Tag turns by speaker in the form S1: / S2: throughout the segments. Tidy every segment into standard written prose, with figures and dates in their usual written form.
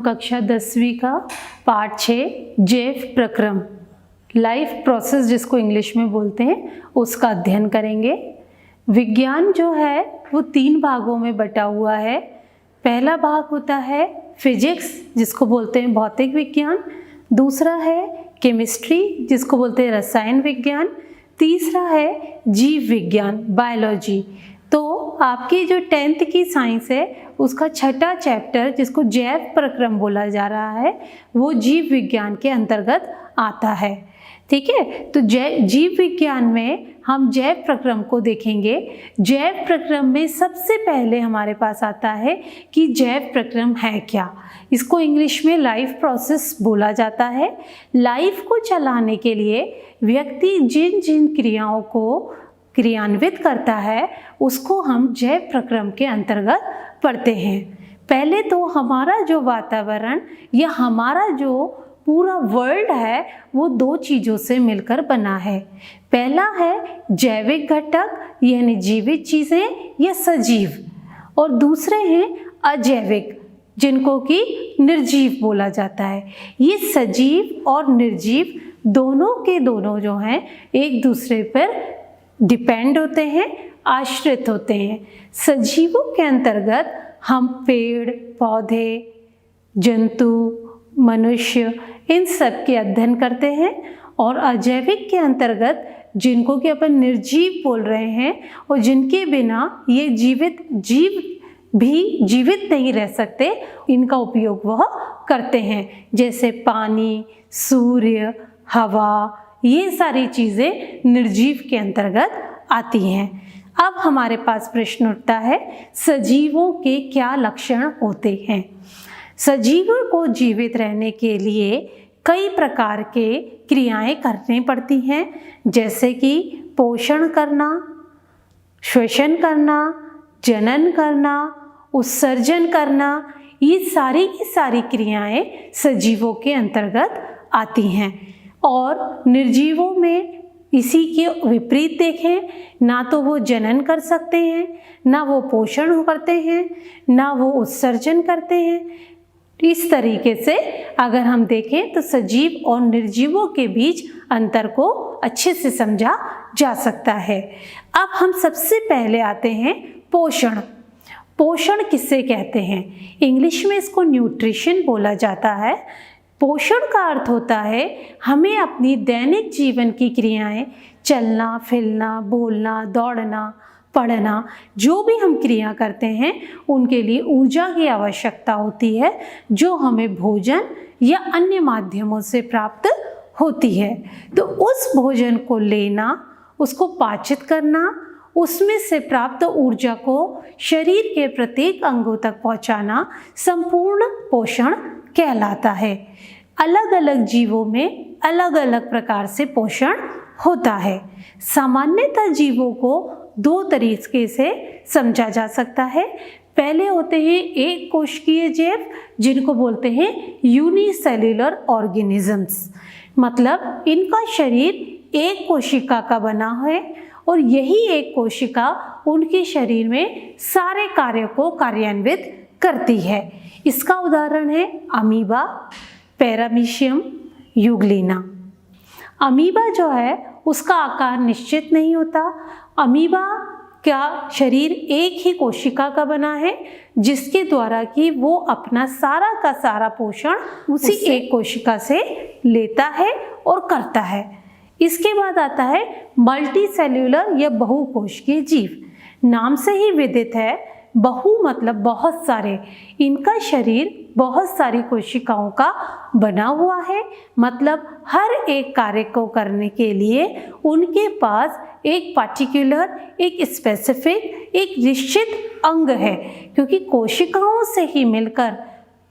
S1: कक्षा 10वीं का पाठ 6 जैव प्रक्रम लाइफ प्रोसेस जिसको इंग्लिश में बोलते हैं उसका अध्ययन करेंगे। विज्ञान जो है वो 3 भागों में बटा हुआ है। पहला भाग होता है फिजिक्स जिसको बोलते हैं भौतिक विज्ञान, दूसरा है केमिस्ट्री जिसको बोलते हैं रसायन विज्ञान, तीसरा है जीव विज्ञान बायोलॉजी। तो आपकी जो 10th की साइंस है उसका छठा चैप्टर जिसको जैव प्रक्रम बोला जा रहा है वो जीव विज्ञान के अंतर्गत आता है। ठीक है, तो जीव विज्ञान में हम जैव प्रक्रम को देखेंगे। जैव प्रक्रम में सबसे पहले हमारे पास आता है कि जैव प्रक्रम है क्या। इसको इंग्लिश में लाइफ प्रोसेस बोला जाता है। लाइफ को चलाने के लिए व्यक्ति जिन जिन क्रियाओं को क्रियान्वित करता है उसको हम जैव प्रक्रम के अंतर्गत पढ़ते हैं। पहले तो हमारा जो वातावरण या हमारा जो पूरा वर्ल्ड है वो 2 चीज़ों से मिलकर बना है। पहला है जैविक घटक यानी जीवित चीज़ें या सजीव, और दूसरे हैं अजैविक जिनको कि निर्जीव बोला जाता है। ये सजीव और निर्जीव दोनों के दोनों जो हैं एक दूसरे पर डिपेंड होते हैं, आश्रित होते हैं। सजीवों के अंतर्गत हम पेड़ पौधे, जंतु, मनुष्य इन सब के अध्ययन करते हैं, और अजैविक के अंतर्गत जिनको कि अपन निर्जीव बोल रहे हैं और जिनके बिना ये जीव भी जीवित नहीं रह सकते, इनका उपयोग वह करते हैं। जैसे पानी, सूर्य, हवा, ये सारी चीज़ें निर्जीव के अंतर्गत आती हैं। अब हमारे पास प्रश्न उठता है सजीवों के क्या लक्षण होते हैं। सजीवों को जीवित रहने के लिए कई प्रकार के क्रियाएं करनी पड़ती हैं, जैसे कि पोषण करना, श्वसन करना, जनन करना, उत्सर्जन करना। ये सारी की सारी क्रियाएं सजीवों के अंतर्गत आती हैं। और निर्जीवों में इसी के विपरीत देखें, ना तो वो जनन कर सकते हैं, ना वो पोषण करते हैं, ना वो उत्सर्जन करते हैं। इस तरीके से अगर हम देखें तो सजीव और निर्जीवों के बीच अंतर को अच्छे से समझा जा सकता है। अब हम सबसे पहले आते हैं पोषण। पोषण किसे कहते हैं? इंग्लिश में इसको न्यूट्रिशन बोला जाता है। पोषण का अर्थ होता है हमें अपनी दैनिक जीवन की क्रियाएं, चलना फिरना, बोलना, दौड़ना, पढ़ना, जो भी हम क्रिया करते हैं उनके लिए ऊर्जा की आवश्यकता होती है जो हमें भोजन या अन्य माध्यमों से प्राप्त होती है। तो उस भोजन को लेना, उसको पाचित करना, उसमें से प्राप्त ऊर्जा को शरीर के प्रत्येक अंगों तक पहुंचाना संपूर्ण पोषण कहलाता है। अलग अलग जीवों में अलग अलग प्रकार से पोषण होता है। सामान्यतः जीवों को 2 तरीके से समझा जा सकता है। पहले होते हैं एक कोशिकीय जैव जिनको बोलते हैं यूनिसेल्युलर ऑर्गेनिजम्स, मतलब इनका शरीर एक कोशिका का बना है और यही एक कोशिका उनके शरीर में सारे कार्यों को कार्यान्वित करती है। इसका उदाहरण है अमीबा, पैरामीशियम, यूग्लिना। अमीबा जो है उसका आकार निश्चित नहीं होता। अमीबा का शरीर एक ही कोशिका का बना है जिसके द्वारा कि वो अपना सारा का सारा पोषण उसी एक कोशिका से लेता है और करता है। इसके बाद आता है मल्टी सेल्यूलर या बहुकोशिकीय जीव। नाम से ही विदित है, बहु मतलब बहुत सारे। इनका शरीर बहुत सारी कोशिकाओं का बना हुआ है, मतलब हर एक कार्य को करने के लिए उनके पास एक पार्टिकुलर, एक स्पेसिफिक, एक निश्चित अंग है। क्योंकि कोशिकाओं से ही मिलकर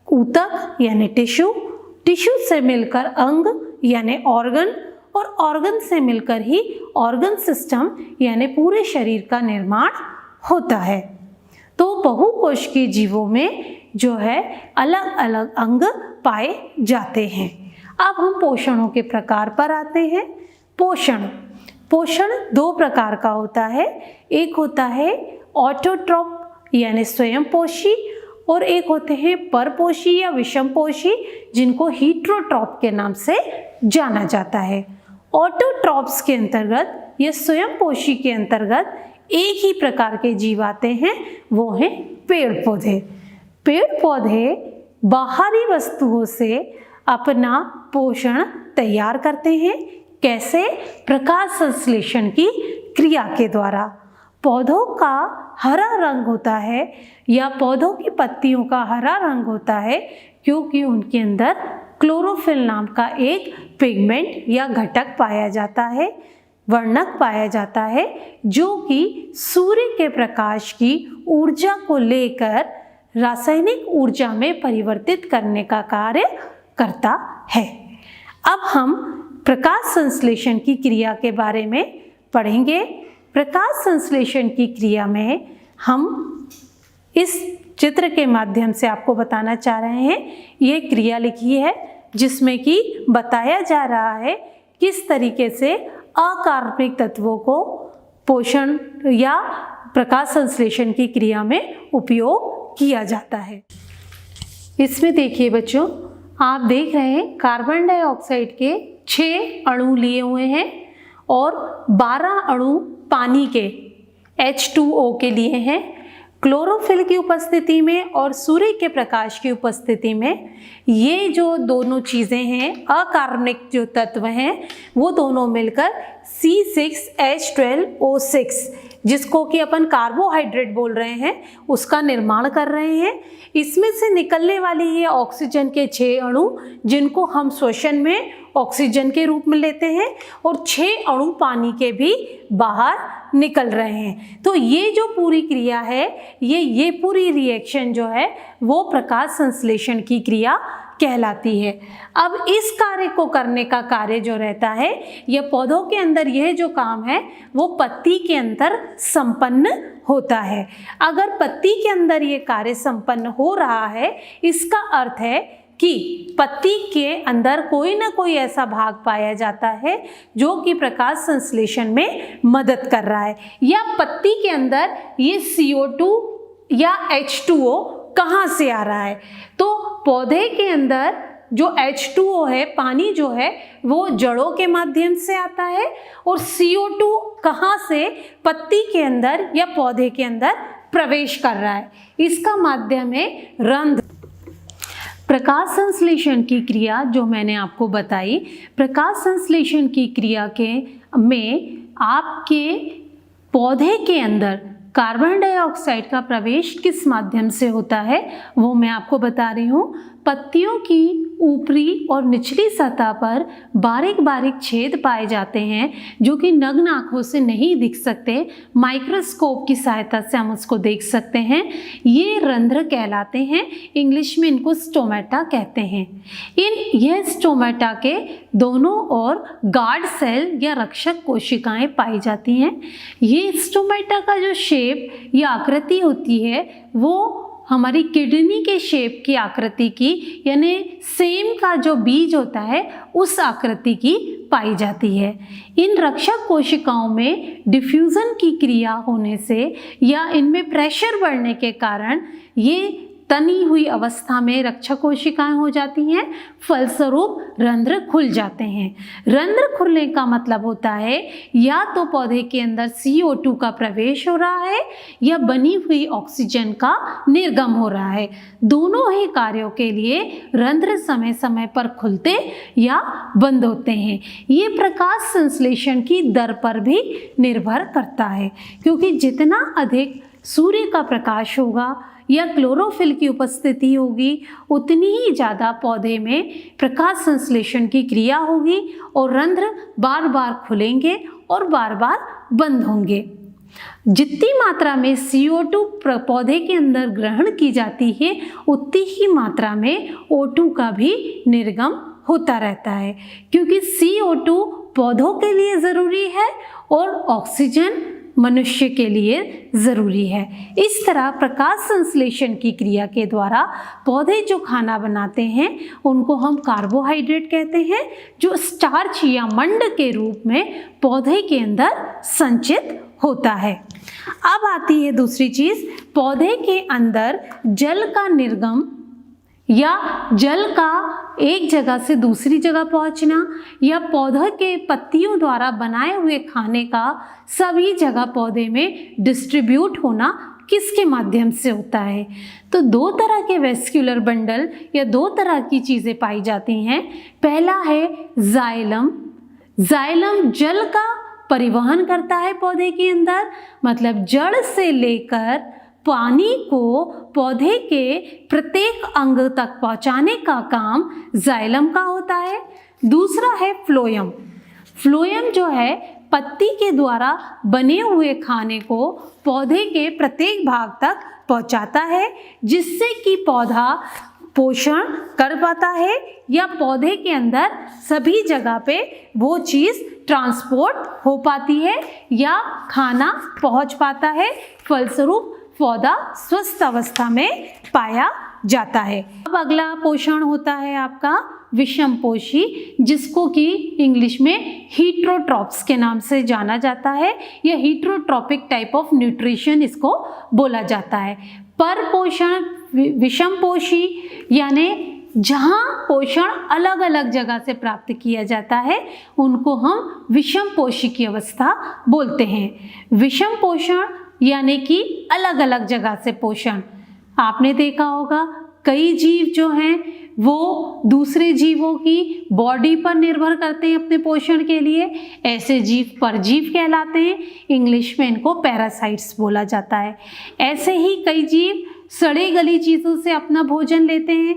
S1: ऊतक यानी टिश्यू, टिश्यू से मिलकर अंग यानी ऑर्गन, और ऑर्गन से मिलकर ही ऑर्गन सिस्टम यानी पूरे शरीर का निर्माण होता है। तो बहुकोशिकीय जीवों में जो है अलग अलग अंग पाए जाते हैं। अब हम पोषणों के प्रकार पर आते हैं। पोषण 2 प्रकार का होता है। एक होता है ऑटोट्रॉप यानी स्वयं पोषी, और एक होते हैं परपोषी या विषमपोषी, जिनको हीटरोट्रॉप के नाम से जाना जाता है। ऑटोट्रॉप्स के अंतर्गत या स्वयंपोषी के अंतर्गत एक ही प्रकार के जीव आते हैं, वो हैं पेड़ पौधे। पेड़ पौधे बाहरी वस्तुओं से अपना पोषण तैयार करते हैं। कैसे? प्रकाश संश्लेषण की क्रिया के द्वारा। पौधों का हरा रंग होता है या पौधों की पत्तियों का हरा रंग होता है क्योंकि उनके अंदर क्लोरोफिल नाम का एक पिगमेंट या घटक पाया जाता है, वर्णक पाया जाता है, जो कि सूर्य के प्रकाश की ऊर्जा को लेकर रासायनिक ऊर्जा में परिवर्तित करने का कार्य करता है। अब हम प्रकाश संश्लेषण की क्रिया के बारे में पढ़ेंगे। प्रकाश संश्लेषण की क्रिया में हम इस चित्र के माध्यम से आपको बताना चाह रहे हैं। ये क्रिया लिखी है जिसमें कि बताया जा रहा है किस तरीके से अकार्बनिक तत्वों को पोषण या प्रकाश संश्लेषण की क्रिया में उपयोग किया जाता है। इसमें देखिए बच्चों, आप देख रहे हैं कार्बन डाइऑक्साइड के 6 अणु लिए हुए हैं और 12 अणु पानी के H2O के लिए हैं। क्लोरोफिल की उपस्थिति में और सूर्य के प्रकाश की उपस्थिति में ये जो दोनों चीज़ें हैं, अकार्बनिक जो तत्व हैं, वो दोनों मिलकर C6H12O6, जिसको कि अपन कार्बोहाइड्रेट बोल रहे हैं, उसका निर्माण कर रहे हैं। इसमें से निकलने वाली ये ऑक्सीजन के 6 अणु, जिनको हम श्वसन में ऑक्सीजन के रूप में लेते हैं, और 6 अणु पानी के भी बाहर निकल रहे हैं। तो ये जो पूरी क्रिया है, ये पूरी रिएक्शन जो है वो प्रकाश संश्लेषण की क्रिया कहलाती है। अब इस कार्य को करने का कार्य जो रहता है, यह पौधों के अंदर यह जो काम है वो पत्ती के अंदर संपन्न होता है। अगर पत्ती के अंदर ये कार्य संपन्न हो रहा है, इसका अर्थ है कि पत्ती के अंदर कोई ना कोई ऐसा भाग पाया जाता है जो कि प्रकाश संश्लेषण में मदद कर रहा है, या पत्ती के अंदर ये CO2 या H2O कहाँ से आ रहा है। तो पौधे के अंदर जो H2O है, पानी जो है, वो जड़ों के माध्यम से आता है, और CO2 कहाँ से पत्ती के अंदर या पौधे के अंदर प्रवेश कर रहा है। इसका माध्यम है रंध्र। प्रकाश संश्लेषण की क्रिया जो मैंने आपको बताई, प्रकाश संश्लेषण की क्रिया के में आपके पौधे के अंदर कार्बन डाइऑक्साइड का प्रवेश किस माध्यम से होता है वो मैं आपको बता रही हूँ। पत्तियों की ऊपरी और निचली सतह पर बारीक बारीक छेद पाए जाते हैं जो कि नग्न आँखों से नहीं दिख सकते। माइक्रोस्कोप की सहायता से हम उसको देख सकते हैं। ये रंध्र कहलाते हैं, इंग्लिश में इनको स्टोमेटा कहते हैं। यह स्टोमेटा के दोनों ओर गार्ड सेल या रक्षक कोशिकाएं पाई जाती हैं। ये स्टोमेटा का जो शेप या आकृति होती है वो हमारी किडनी के शेप की आकृति की, यानी सेम का जो बीज होता है उस आकृति की पाई जाती है। इन रक्षक कोशिकाओं में डिफ्यूजन की क्रिया होने से या इनमें प्रेशर बढ़ने के कारण ये तनी हुई अवस्था में रक्षक कोशिकाएं हो जाती हैं, फलस्वरूप रंध्र खुल जाते हैं। रंध्र खुलने का मतलब होता है या तो पौधे के अंदर CO2 का प्रवेश हो रहा है या बनी हुई ऑक्सीजन का निर्गम हो रहा है। दोनों ही कार्यों के लिए रंध्र समय समय पर खुलते या बंद होते हैं। ये प्रकाश संश्लेषण की दर पर भी निर्भर करता है, क्योंकि जितना अधिक सूर्य का प्रकाश होगा या क्लोरोफिल की उपस्थिति होगी, उतनी ही ज़्यादा पौधे में प्रकाश संश्लेषण की क्रिया होगी और रंध्र बार बार खुलेंगे और बार बार बंद होंगे। जितनी मात्रा में CO2 पौधे के अंदर ग्रहण की जाती है, उतनी ही मात्रा में O2 का भी निर्गम होता रहता है, क्योंकि CO2 पौधों के लिए ज़रूरी है और ऑक्सीजन मनुष्य के लिए ज़रूरी है। इस तरह प्रकाश संश्लेषण की क्रिया के द्वारा पौधे जो खाना बनाते हैं उनको हम कार्बोहाइड्रेट कहते हैं, जो स्टार्च या मंड के रूप में पौधे के अंदर संचित होता है। अब आती है दूसरी चीज, पौधे के अंदर जल का निर्गम या जल का एक जगह से दूसरी जगह पहुंचना या पौधे के पत्तियों द्वारा बनाए हुए खाने का सभी जगह पौधे में डिस्ट्रीब्यूट होना किसके माध्यम से होता है? तो दो तरह के वेस्क्यूलर बंडल या दो तरह की चीजें पाई जाती हैं। पहला है जाइलम। जाइलम जल का परिवहन करता है पौधे के अंदर, मतलब जड़ से लेकर पानी को पौधे के प्रत्येक अंग तक पहुंचाने का काम जाइलम का होता है। दूसरा है फ्लोएम। फ्लोएम जो है पत्ती के द्वारा बने हुए खाने को पौधे के प्रत्येक भाग तक पहुंचाता है, जिससे कि पौधा पोषण कर पाता है या पौधे के अंदर सभी जगह पे वो चीज़ ट्रांसपोर्ट हो पाती है या खाना पहुंच पाता है, फलस्वरूप पौधा स्वस्थ अवस्था में पाया जाता है। अब अगला पोषण होता है आपका विषमपोषी, जिसको कि इंग्लिश में हीट्रोट्रॉप्स के नाम से जाना जाता है या हीट्रोट्रॉपिक टाइप ऑफ न्यूट्रिशन इसको बोला जाता है। पर पोषण विषमपोषी यानी जहाँ पोषण अलग अलग जगह से प्राप्त किया जाता है उनको हम विषमपोषी की अवस्था बोलते हैं। विषम पोषण यानी कि अलग अलग जगह से पोषण। आपने देखा होगा कई जीव जो हैं वो दूसरे जीवों की बॉडी पर निर्भर करते हैं अपने पोषण के लिए, ऐसे जीव परजीव कहलाते हैं। इंग्लिश में इनको पैरासाइट्स बोला जाता है। ऐसे ही कई जीव सड़ी गली चीज़ों से अपना भोजन लेते हैं,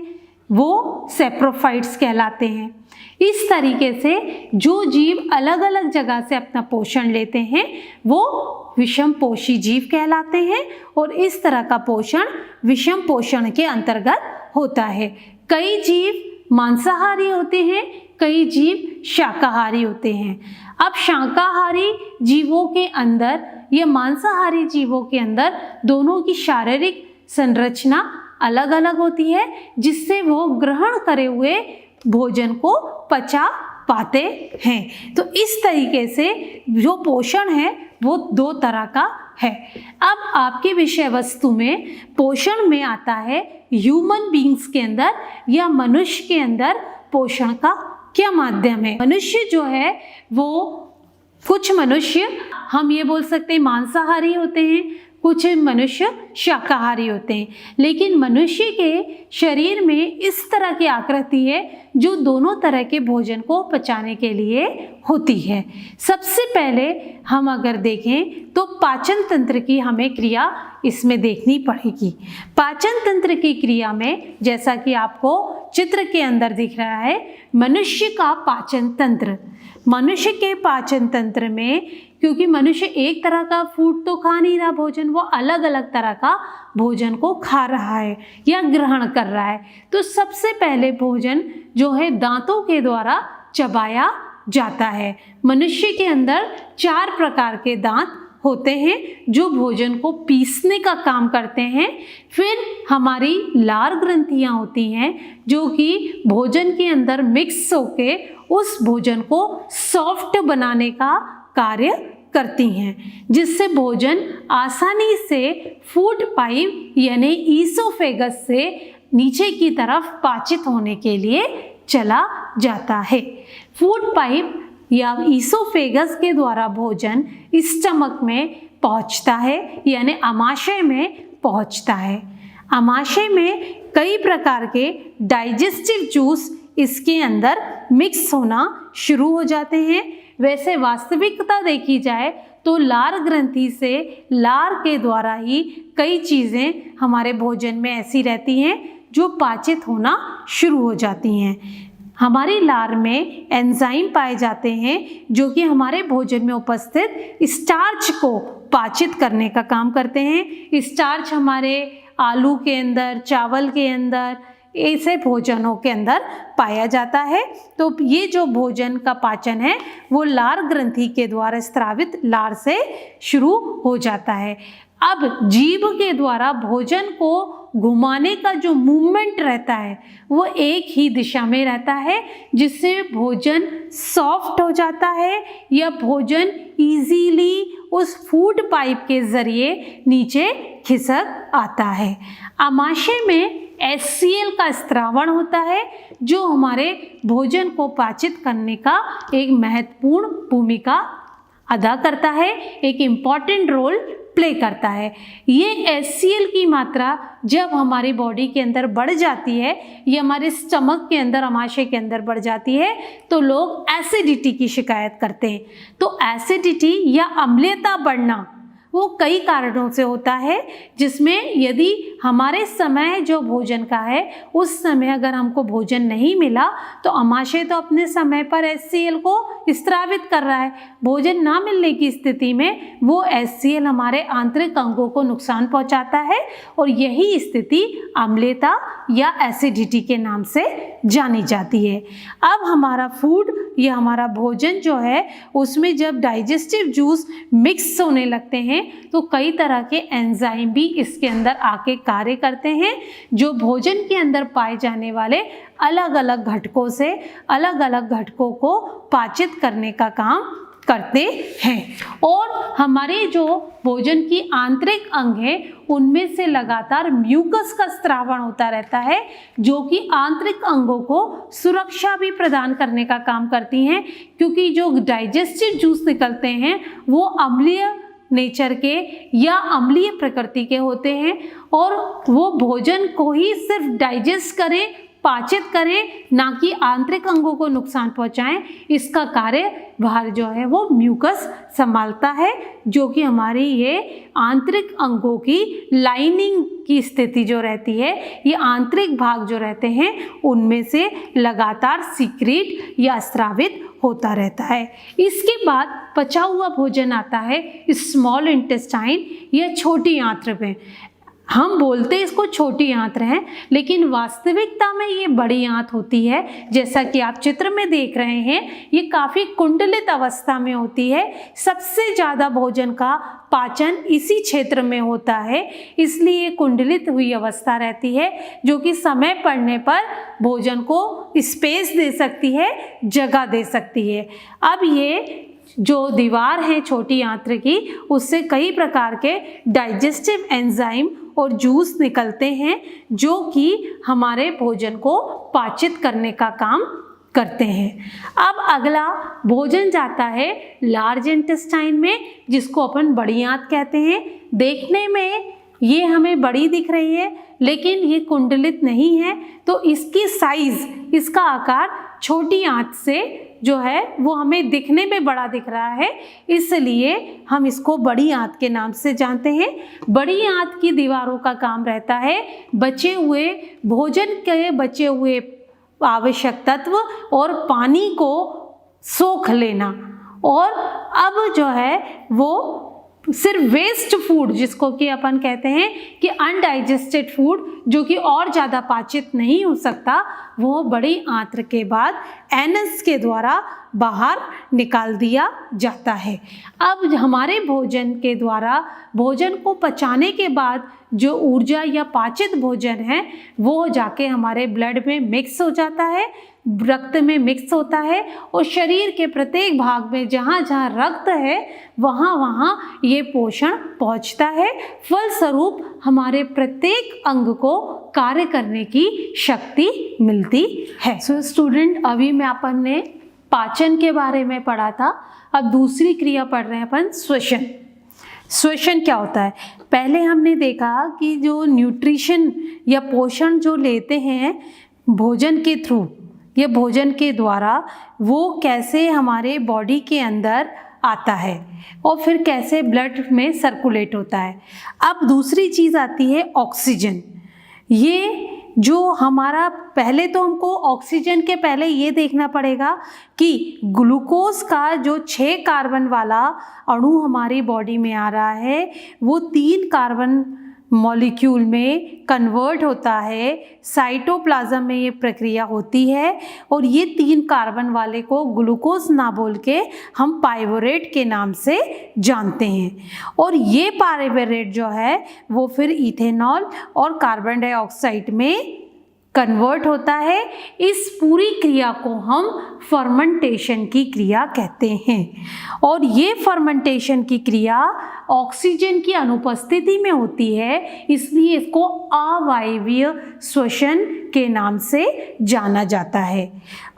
S1: वो सेप्रोफाइट्स कहलाते हैं। इस तरीके से जो जीव अलग अलग जगह से अपना पोषण लेते हैं वो विषमपोषी जीव कहलाते हैं और इस तरह का पोषण विषम पोषण के अंतर्गत होता है। कई जीव मांसाहारी होते हैं, कई जीव शाकाहारी होते हैं। अब शाकाहारी जीवों के अंदर या मांसाहारी जीवों के अंदर दोनों की शारीरिक संरचना अलग अलग होती है, जिससे वो ग्रहण करे हुए भोजन को पचा पाते हैं। तो इस तरीके से जो पोषण है वो दो तरह का है। अब आपके विषय वस्तु में पोषण में आता है ह्यूमन बीइंग्स के अंदर या मनुष्य के अंदर पोषण का क्या माध्यम है। मनुष्य जो है वो कुछ मनुष्य हम ये बोल सकते हैं मांसाहारी होते हैं, कुछ मनुष्य शाकाहारी होते हैं, लेकिन मनुष्य के शरीर में इस तरह की आकृति है जो दोनों तरह के भोजन को पचाने के लिए होती है। सबसे पहले हम अगर देखें तो पाचन तंत्र की हमें क्रिया इसमें देखनी पड़ेगी। पाचन तंत्र की क्रिया में जैसा कि आपको चित्र के अंदर दिख रहा है, मनुष्य का पाचन तंत्र। मनुष्य के पाचन तंत्र में क्योंकि मनुष्य एक तरह का फूड तो खा नहीं रहा भोजन, वो अलग अलग तरह का भोजन को खा रहा है या ग्रहण कर रहा है। तो सबसे पहले भोजन जो है दांतों के द्वारा चबाया जाता है। मनुष्य के अंदर 4 प्रकार के दांत होते हैं जो भोजन को पीसने का काम करते हैं। फिर हमारी लार ग्रंथियां होती हैं जो कि भोजन के अंदर मिक्स होके उस भोजन को सॉफ्ट बनाने का कार्य करती हैं, जिससे भोजन आसानी से फूड पाइप यानी ईसोफेगस से नीचे की तरफ पाचित होने के लिए चला जाता है। फूड पाइप या ईसोफेगस के द्वारा भोजन स्टमक में पहुंचता है यानी आमाशय में पहुंचता है। आमाशय में कई प्रकार के डाइजेस्टिव जूस इसके अंदर मिक्स होना शुरू हो जाते हैं। वैसे वास्तविकता देखी जाए तो लार ग्रंथि से लार के द्वारा ही कई चीज़ें हमारे भोजन में ऐसी रहती हैं जो पाचित होना शुरू हो जाती हैं। हमारी लार में एंजाइम पाए जाते हैं जो कि हमारे भोजन में उपस्थित स्टार्च को पाचित करने का काम करते हैं। स्टार्च हमारे आलू के अंदर, चावल के अंदर, ऐसे भोजनों के अंदर पाया जाता है। तो ये जो भोजन का पाचन है वो लार ग्रंथि के द्वारा स्रावित लार से शुरू हो जाता है। अब जीभ के द्वारा भोजन को घुमाने का जो मूवमेंट रहता है वो एक ही दिशा में रहता है, जिससे भोजन सॉफ्ट हो जाता है या भोजन इजीली उस फूड पाइप के ज़रिए नीचे खिसक आता है। आमाशय में HCl का स्त्रावण होता है जो हमारे भोजन को पाचित करने का एक महत्वपूर्ण भूमिका अदा करता है, एक इम्पॉर्टेंट रोल प्ले करता है। ये HCl की मात्रा जब हमारी बॉडी के अंदर बढ़ जाती है या हमारे स्टमक के अंदर, आमाशय के अंदर बढ़ जाती है तो लोग एसिडिटी की शिकायत करते हैं। तो एसिडिटी या अम्लता बढ़ना वो कई कारणों से होता है, जिसमें यदि हमारे समय जो भोजन का है उस समय अगर हमको भोजन नहीं मिला तो आमाशय तो अपने समय पर HCl को स्त्रावित कर रहा है। भोजन ना मिलने की स्थिति में वो HCl हमारे आंतरिक अंगों को नुकसान पहुंचाता है और यही स्थिति अम्लता या एसिडिटी के नाम से जानी जाती है। अब हमारा फूड या हमारा भोजन जो है उसमें जब डाइजेस्टिव जूस मिक्स होने लगते हैं तो कई तरह के एंजाइम भी इसके अंदर आके कार्य करते हैं, जो भोजन के अंदर पाए जाने वाले अलग अलग घटकों से अलग अलग घटकों को पाचित करने का काम करते हैं। और हमारे जो भोजन की आंतरिक अंग है उनमें से लगातार म्यूकस का स्त्रावण होता रहता है, जो कि आंतरिक अंगों को सुरक्षा भी प्रदान करने का काम करती हैं, क्योंकि जो डाइजेस्टिव जूस निकलते हैं वो अम्लीय नेचर के या अम्लीय प्रकृति के होते हैं और वो भोजन को ही सिर्फ डाइजेस्ट करें, पाचित करें, ना कि आंतरिक अंगों को नुकसान पहुंचाएं। इसका कार्य बाहर जो है वो म्यूकस संभालता है, जो कि हमारी ये आंतरिक अंगों की लाइनिंग की स्थिति जो रहती है, ये आंतरिक भाग जो रहते हैं उनमें से लगातार सीक्रेट या स्रावित होता रहता है। इसके बाद पचा हुआ भोजन आता है स्मॉल इंटेस्टाइन या छोटी आंत्र में। हम बोलते इसको छोटी आंत्र है, लेकिन वास्तविकता में ये बड़ी आंत होती है। जैसा कि आप चित्र में देख रहे हैं, ये काफ़ी कुंडलित अवस्था में होती है। सबसे ज़्यादा भोजन का पाचन इसी क्षेत्र में होता है, इसलिए कुंडलित हुई अवस्था रहती है, जो कि समय पड़ने पर भोजन को स्पेस दे सकती है, जगह दे सकती है। अब ये जो दीवार है छोटी आंत्र की, उससे कई प्रकार के डाइजेस्टिव एंजाइम और जूस निकलते हैं, जो कि हमारे भोजन को पाचित करने का काम करते हैं। अब अगला भोजन जाता है लार्ज इंटेस्टाइन में, जिसको अपन बड़ी आंत कहते हैं। देखने में ये हमें बड़ी दिख रही है, लेकिन ये कुंडलित नहीं है, तो इसकी साइज, इसका आकार छोटी आंत से जो है वो हमें दिखने में बड़ा दिख रहा है, इसलिए हम इसको बड़ी आंत के नाम से जानते हैं। बड़ी आंत की दीवारों का काम रहता है बचे हुए भोजन के बचे हुए आवश्यक तत्व और पानी को सोख लेना, और अब जो है वो सिर्फ वेस्ट फूड, जिसको कि अपन कहते हैं कि अनडाइजेस्टेड फूड, जो कि और ज़्यादा पाचित नहीं हो सकता, वो बड़ी आंत्र के बाद एनस के द्वारा बाहर निकाल दिया जाता है। अब हमारे भोजन के द्वारा भोजन को पचाने के बाद जो ऊर्जा या पाचित भोजन है वो जाके हमारे ब्लड में मिक्स हो जाता है, रक्त में मिक्स होता है, और शरीर के प्रत्येक भाग में जहाँ जहाँ रक्त है वहाँ वहाँ ये पोषण पहुँचता है। फलस्वरूप हमारे प्रत्येक अंग को कार्य करने की शक्ति मिलती है। सो स्टूडेंट, अभी में अपन ने पाचन के बारे में पढ़ा था। अब दूसरी क्रिया पढ़ रहे हैं अपन, श्वसन। श्वसन क्या होता है? पहले हमने देखा कि जो न्यूट्रिशन या पोषण जो लेते हैं भोजन के थ्रू, ये भोजन के द्वारा, वो कैसे हमारे बॉडी के अंदर आता है और फिर कैसे ब्लड में सर्कुलेट होता है। अब दूसरी चीज़ आती है ऑक्सीजन। ये जो हमारा, पहले तो हमको ऑक्सीजन के पहले ये देखना पड़ेगा कि ग्लूकोज का जो 6 कार्बन वाला अणु हमारी बॉडी में आ रहा है वो 3 कार्बन मॉलिक्यूल में कन्वर्ट होता है, साइटोप्लाज्म में ये प्रक्रिया होती है और ये 3 कार्बन वाले को ग्लूकोज ना बोल के हम पाइवोरेट के नाम से जानते हैं। और ये पाइवोरेट जो है वो फिर इथेनॉल और कार्बन डाइऑक्साइड में कन्वर्ट होता है। इस पूरी क्रिया को हम फर्मेंटेशन की क्रिया कहते हैं और ये फर्मेंटेशन की क्रिया ऑक्सीजन की अनुपस्थिति में होती है, इसलिए इसको अवायवीय श्वसन के नाम से जाना जाता है।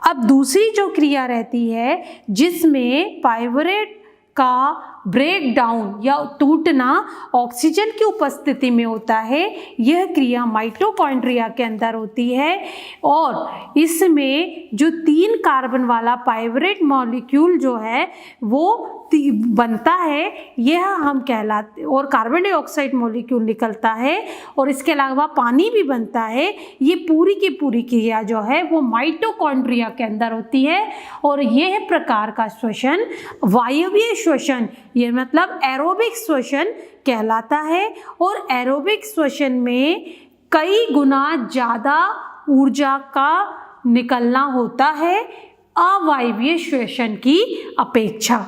S1: अब दूसरी जो क्रिया रहती है जिसमें पाइवोरेट का ब्रेक डाउन या टूटना ऑक्सीजन की उपस्थिति में होता है, यह क्रिया माइटोकॉन्ड्रिया के अंदर होती है और इसमें जो 3 कार्बन वाला पाइवोरेट मॉलिक्यूल जो है वो बनता है, यह हम कहलाते, और कार्बन डाइऑक्साइड मॉलिक्यूल निकलता है और इसके अलावा पानी भी बनता है। ये पूरी की पूरी क्रिया जो है वो माइटोकॉन्ड्रिया के अंदर होती है और यह प्रकार का श्वसन वायवीय श्वसन, ये मतलब एरोबिक श्वसन कहलाता है और एरोबिक श्वसन में कई गुना ज़्यादा ऊर्जा का निकलना होता है अवायवीय श्वसन की अपेक्षा।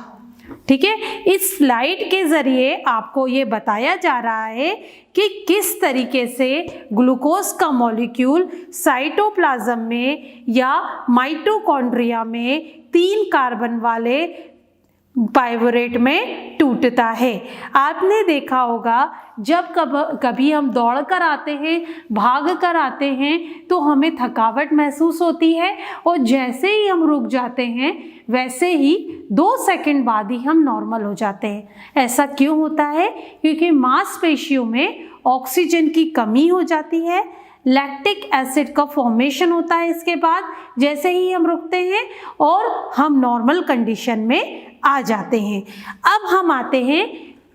S1: ठीक है, इस स्लाइड के ज़रिए आपको ये बताया जा रहा है कि किस तरीके से ग्लूकोज का मॉलिक्यूल साइटोप्लाज्म में या माइटोकॉन्ड्रिया में 3 कार्बन वाले पाइवोरेट में टूटता है। आपने देखा होगा जब कभी हम दौड़ कर आते हैं, भाग कर आते हैं तो हमें थकावट महसूस होती है और जैसे ही हम रुक जाते हैं वैसे ही 2 सेकंड बाद ही हम नॉर्मल हो जाते हैं। ऐसा क्यों होता है? क्योंकि मांसपेशियों में ऑक्सीजन की कमी हो जाती है, लैक्टिक एसिड का फॉर्मेशन होता है इसके बाद जैसे ही हम रुकते हैं और हम नॉर्मल कंडीशन में आ जाते हैं। अब हम आते हैं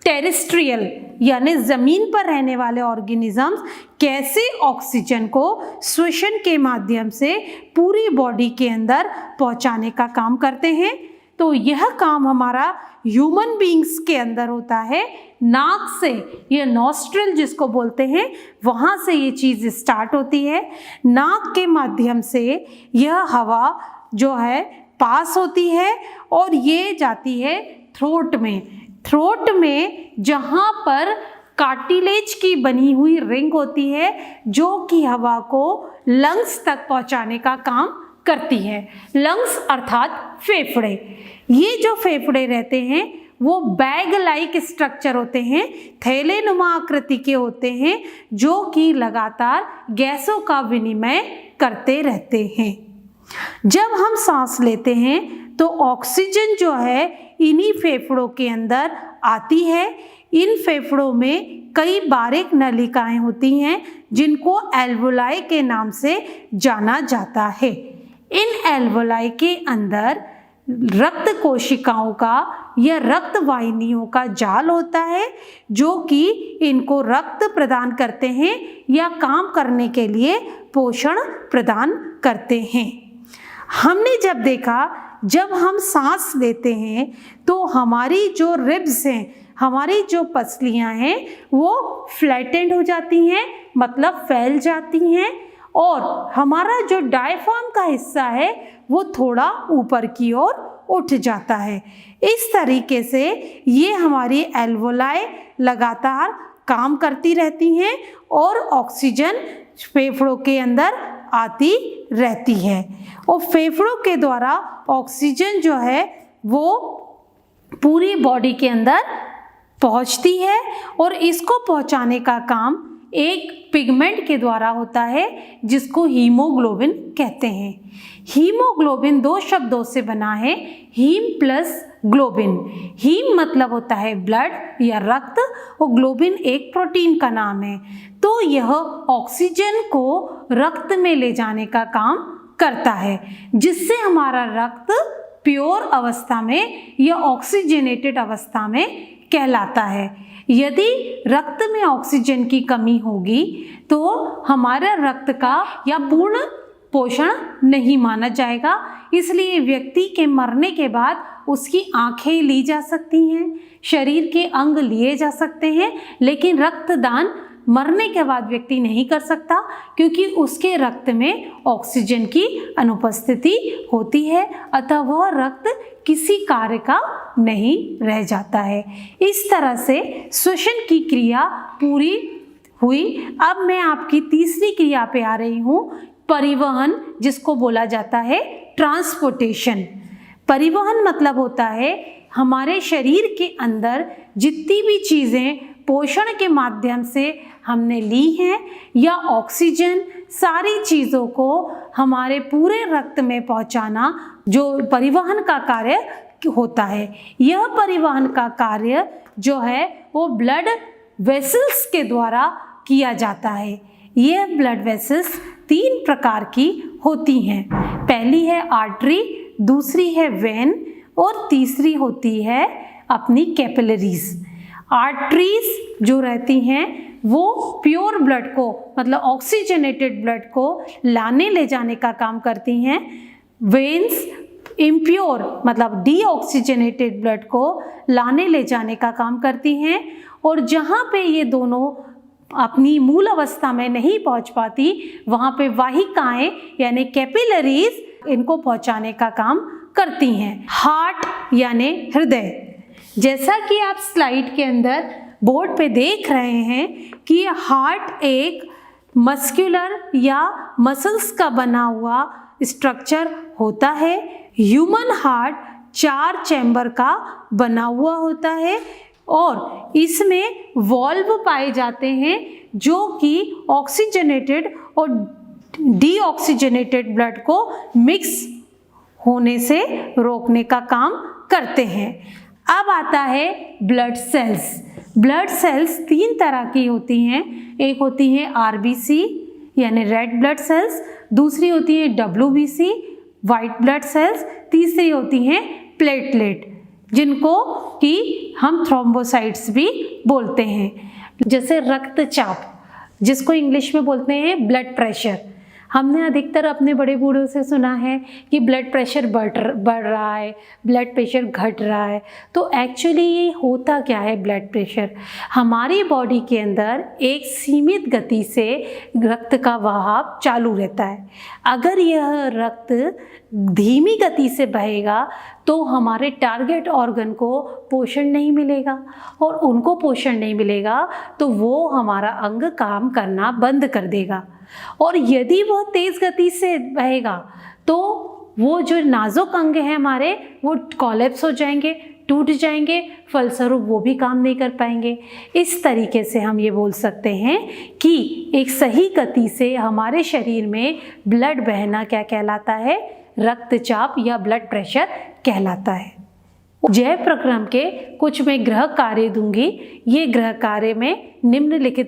S1: टेरेस्ट्रियल यानी ज़मीन पर रहने वाले ऑर्गेनिजम्स कैसे ऑक्सीजन को श्वसन के माध्यम से पूरी बॉडी के अंदर पहुंचाने का काम करते हैं। तो यह काम हमारा ह्यूमन बींग्स के अंदर होता है। नाक से, ये नॉस्ट्रिल जिसको बोलते हैं, वहाँ से ये चीज़ स्टार्ट होती है। नाक के माध्यम से यह हवा जो है पास होती है और ये जाती है थ्रोट में। थ्रोट में जहाँ पर कार्टिलेज की बनी हुई रिंग होती है जो कि हवा को लंग्स तक पहुँचाने का काम करती है। लंग्स अर्थात फेफड़े। ये जो फेफड़े रहते हैं वो बैग लाइक स्ट्रक्चर होते हैं, थैलेनुमा आकृति के होते हैं जो कि लगातार गैसों का विनिमय करते रहते हैं। जब हम सांस लेते हैं तो ऑक्सीजन जो है इन्हीं फेफड़ों के अंदर आती है। इन फेफड़ों में कई बारीक नलिकाएं होती हैं जिनको एल्वोलाई के नाम से जाना जाता है। इन एल्वोलाई के अंदर रक्त कोशिकाओं का या रक्त वाहिनियों का जाल होता है जो कि इनको रक्त प्रदान करते हैं या काम करने के लिए पोषण प्रदान करते हैं। हमने जब देखा जब हम सांस लेते हैं तो हमारी जो रिब्स हैं, हमारी जो पसलियां हैं वो फ्लैटेंड हो जाती हैं, मतलब फैल जाती हैं और हमारा जो डायफ्राम का हिस्सा है वो थोड़ा ऊपर की ओर उठ जाता है। इस तरीके से ये हमारी एल्वोलाई लगातार काम करती रहती हैं और ऑक्सीजन फेफड़ों के अंदर आती रहती है और फेफड़ों के द्वारा ऑक्सीजन जो है वो पूरी बॉडी के अंदर पहुंचती है और इसको पहुंचाने का काम एक पिगमेंट के द्वारा होता है जिसको हीमोग्लोबिन कहते हैं। हीमोग्लोबिन 2 शब्दों से बना है, हीम प्लस ग्लोबिन। हीम मतलब होता है ब्लड या रक्त और ग्लोबिन एक प्रोटीन का नाम है। तो यह ऑक्सीजन को रक्त में ले जाने का काम करता है जिससे हमारा रक्त प्योर अवस्था में या ऑक्सीजनेटेड अवस्था में कहलाता है। यदि रक्त में ऑक्सीजन की कमी होगी तो हमारा रक्त का या पूर्ण पोषण नहीं माना जाएगा, इसलिए व्यक्ति के मरने के बाद उसकी आंखें ली जा सकती हैं, शरीर के अंग लिए जा सकते हैं, लेकिन रक्तदान मरने के बाद व्यक्ति नहीं कर सकता, क्योंकि उसके रक्त में ऑक्सीजन की अनुपस्थिति होती है, अतः वह रक्त किसी कार्य का नहीं रह जाता है। इस तरह से श्वसन की क्रिया पूरी हुई। अब मैं आपकी तीसरी क्रिया पे आ रही हूँ, परिवहन, जिसको बोला जाता है ट्रांसपोर्टेशन। परिवहन मतलब होता है हमारे शरीर के अंदर जितनी भी चीज़ें पोषण के माध्यम से हमने ली हैं या ऑक्सीजन, सारी चीज़ों को हमारे पूरे रक्त में पहुंचाना, जो परिवहन का कार्य होता है। यह परिवहन का कार्य जो है वो ब्लड वेसल्स के द्वारा किया जाता है। यह ब्लड वेसल्स 3 प्रकार की होती हैं। पहली है आर्टरी, दूसरी है वेन और तीसरी होती है अपनी कैपिलरीज। आर्टरीज जो रहती हैं वो प्योर ब्लड को, मतलब ऑक्सीजनेटेड ब्लड को लाने ले जाने का काम करती हैं। वेन्स इम्प्योर मतलब डीऑक्सीजनेटेड ब्लड को लाने ले जाने का काम करती हैं। और जहाँ पे ये दोनों अपनी मूल अवस्था में नहीं पहुँच पाती, वहाँ पे वाहिकाएं यानी कैपिलरीज इनको पहुँचाने का काम करती हैं। हार्ट यानी हृदय, जैसा कि आप स्लाइड के अंदर बोर्ड पे देख रहे हैं कि हार्ट एक मस्कुलर या मसल्स का बना हुआ स्ट्रक्चर होता है। ह्यूमन हार्ट 4 चैम्बर का बना हुआ होता है और इसमें वॉल्व पाए जाते हैं जो कि ऑक्सीजनेटेड और डीऑक्सीजनेटेड ब्लड को मिक्स होने से रोकने का काम करते हैं। अब आता है ब्लड सेल्स। ब्लड सेल्स 3 तरह की होती हैं। एक होती है आरबीसी यानी रेड ब्लड सेल्स, दूसरी होती है डब्ल्यूबीसी वाइट ब्लड सेल्स, तीसरी होती हैं प्लेटलेट, जिनको कि हम थ्रोम्बोसाइट्स भी बोलते हैं। जैसे रक्तचाप, जिसको इंग्लिश में बोलते हैं ब्लड प्रेशर। हमने अधिकतर अपने बड़े बूढ़ों से सुना है कि ब्लड प्रेशर बढ़ रहा है, ब्लड प्रेशर घट रहा है। तो एक्चुअली ये होता क्या है? ब्लड प्रेशर हमारी बॉडी के अंदर एक सीमित गति से रक्त का बहाव चालू रहता है। अगर यह रक्त धीमी गति से बहेगा तो हमारे टारगेट ऑर्गन को पोषण नहीं मिलेगा, और उनको पोषण नहीं मिलेगा तो वो हमारा अंग काम करना बंद कर देगा। और यदि वह तेज़ गति से बहेगा तो वो जो नाजुक अंग हैं हमारे, वो कोलैप्स हो जाएंगे, टूट जाएंगे, फलस्वरूप वो भी काम नहीं कर पाएंगे। इस तरीके से हम ये बोल सकते हैं कि एक सही गति से हमारे शरीर में ब्लड बहना क्या कहलाता है? रक्तचाप या ब्लड प्रेशर कहलाता है। जैव प्रक्रम के कुछ मैं गृह कार्य दूंगी। ये गृह कार्य में निम्नलिखित